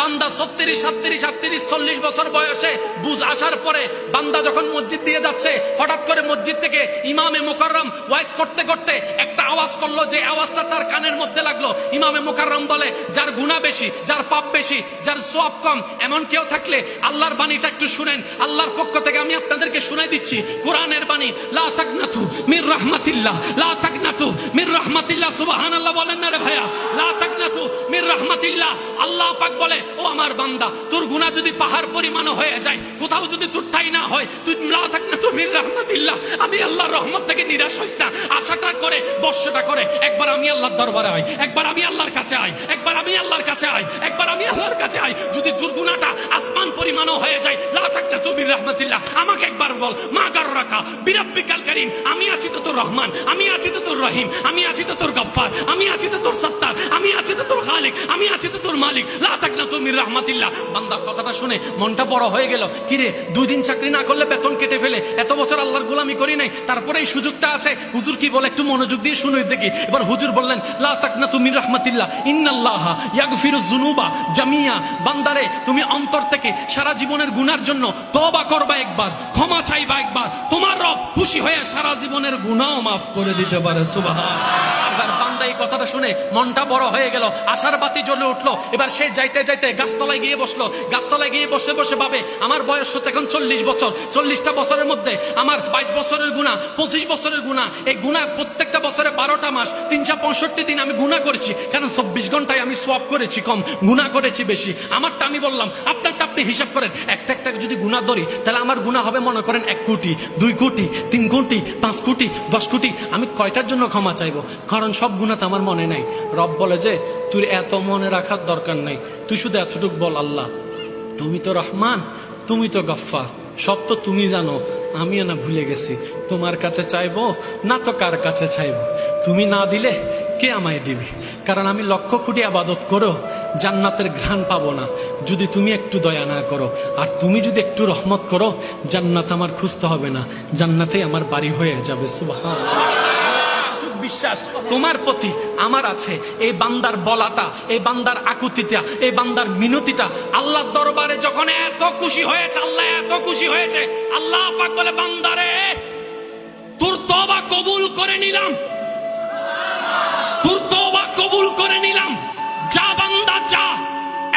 বান্দা 36, 37, 38, 40 বছর বয়সে বুঝ আসার পরে বান্দা যখন মসজিদ দিয়ে যাচ্ছে, হঠাৎ করে মসজিদ থেকে ইমামে মুকাররম ওয়াইজ করতে করতে একটা আওয়াজ করলো, যে আওয়াজটা তার কানের মধ্যে লাগলো। ইমামে মুকাররম বলে, যার গুনাহ বেশি, যার পাপ বেশি, যার সওয়াব কম, এমন কেউ থাকলে আল্লাহর বাণীটা একটু শুনেন। আল্লাহর পক্ষ থেকে আমি আপনাদেরকে শুনাই দিচ্ছি কোরআনের বাণী, লা তাকনাতু মির রাহমাতিল্লাহ, লা তাকনাতু মির রাহমাতিল্লাহ। সুবহানাল্লাহ বলেন না রে ভাইয়া? লা তাকনাতু মির রাহমাতিল্লাহ। আল্লাহ পাক বলে, ও আমার বান্দা, তোর গুনাহ যদি পাহাড় পরিমাণ হয়ে যায়, কোথাও যদি তোর ঠাঁই না হয়, তুই লা তাকনাতু মির রাহমাতিল্লাহ, আমি আল্লাহর রহমত থেকে নিরাশ হইস না। আশাটা করে, বর্ষটা করে, একবার আমি আল্লাহর দরবারে আই, একবার আমি আল্লাহর কাছে আই, একবার আমি আল্লাহর কাছে আই, একবার আমি আল্লাহর কাছে আই। যদি তোর গুনাহটা আসমান পরিমাণও হয়ে যায়, লা তাকনাতু মির রাহমাতিল্লাহ, আমাকে একবার বল, মা গাররাকা বিরাব্বিকাল কারীম, আমি আছি তো তোর রহমান, আমি আছি তো তোর রহিম, আমি আছি তো তোর গফফার, আমি আছি তো তোর সত্তার, আমি আছি তো তোর খালিক, আমি আছি তো তোর মালিক। লা তাকনাতু মির রাহমাতিল্লাহ। বান্দা কথাটা শুনে মনটা বড় হয়ে গেল। কিরে, 2 দিন চাকরি না করলে বেতন কেটে ফেলে, এত বছর আল্লাহর গোলামি করি নাই, তারপরে এই সুযোগটা আছে। হুজুর কি বলে একটু মনোযোগ দিয়ে শুনুই দেখি। এবার হুজুর বললেন, লা তাকনাতু মির রাহমাতিল্লাহ, ইন্নাল্লাহা ইয়াগফিরুজ যুনুবা জামিয়া। বান্দারে, তুমি অন্তর থেকে সারা জীবনের গুনার জন্য তওবা করবা একবার, ক্ষমা চাইবা একবার, তোমার রব খুশি হয়ে সারা জীবনের গুনাহও মাফ করে দিতে পারে। সুবহানাল্লাহ। এবার বান্দা এই কথাটা শুনে মনটা বড় হয়ে গেল, আশার বাতি জ্বলে উঠলো। এবার সে যাইতে যাইতে গাছতলায় গিয়ে বসলো। গাছতলায় গিয়ে বসে বসে ভাবে, আমার বয়স হচ্ছে এখন 40 বছর, 40টা বছরের মধ্যে আমার 22 বছরের গুনাহ, 25 বছরের গুনাহ। এই গুনাহ প্রত্যেকটা বছরে 12টা মাস, 365 দিন আমি গুনাহ করেছি। কারণ 24 ঘন্টায় আমি সওয়াব করেছি কম, গুনাহ করেছি বেশি। আমারটা আমি বললাম, আপনারটা আপনি হিসাব করেন। একটা একটা যদি গুনাহ ধরি, তাহলে আমার গুনাহ হবে মনে করেন 1 কোটি, 2 কোটি, 3 কোটি, 5 কোটি, 10 কোটি। আমি কয়টার জন্য ক্ষমা চাইবো? কারণ সব গুনাহ তো আমার মনে নাই। রব বলে যে, তুই এত মনে রাখার দরকার নাই, তুই শুধু এতটুকু বল, আল্লাহ তুমি তো রহমান, তুমি তো গফফার, সব তো তুমি জানো, আমিও না ভুলে গেছি। তোমার কাছে চাইবো না তো কার কাছে চাইবো? তুমি না দিলে কে আমায় দিবে? কারণ আমি লক্ষ কোটি আবাদত করো, জান্নাতের ঘ্রাণ পাবো না যদি তুমি একটু দয়া না করো। আর তুমি যদি একটু রহমত করো, জান্নাত আমার খুঁজতে হবে না, জান্নাতে আমার বাড়ি হয়ে যাবে। সুবহানাল্লাহ। বিশ্বাস তোমার প্রতি আমার আছে। এই বান্দার বলাটা, এই বান্দার আকুতিটা, এই বান্দার মিনতিটা আল্লাহর দরবারে যখন এত খুশি হয়েছে, আল্লাহ এত খুশি হয়েছে, আল্লাহ পাক বলে, বান্দারে, তোর তওবা কবুল করে নিলাম, তোর তওবা কবুল করে নিলাম। যা বান্দা যা,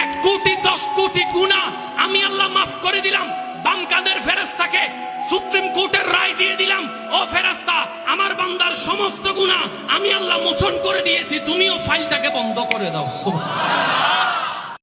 1 কোটি 10 কোটি গুনাহ আমি আল্লাহ মাফ করে দিলাম। বাম কাঁধের ফেরেশতাকে সুপ্রিম কোর্টের রায় দিয়ে দিলাম, ও ফেরেশতা, আমার বান্দার সমস্ত গুনাহ আমি আল্লাহ মোচন করে দিয়েছি, তুমিও ফাইলটাকে বন্ধ করে দাও। সুবহানাল্লাহ।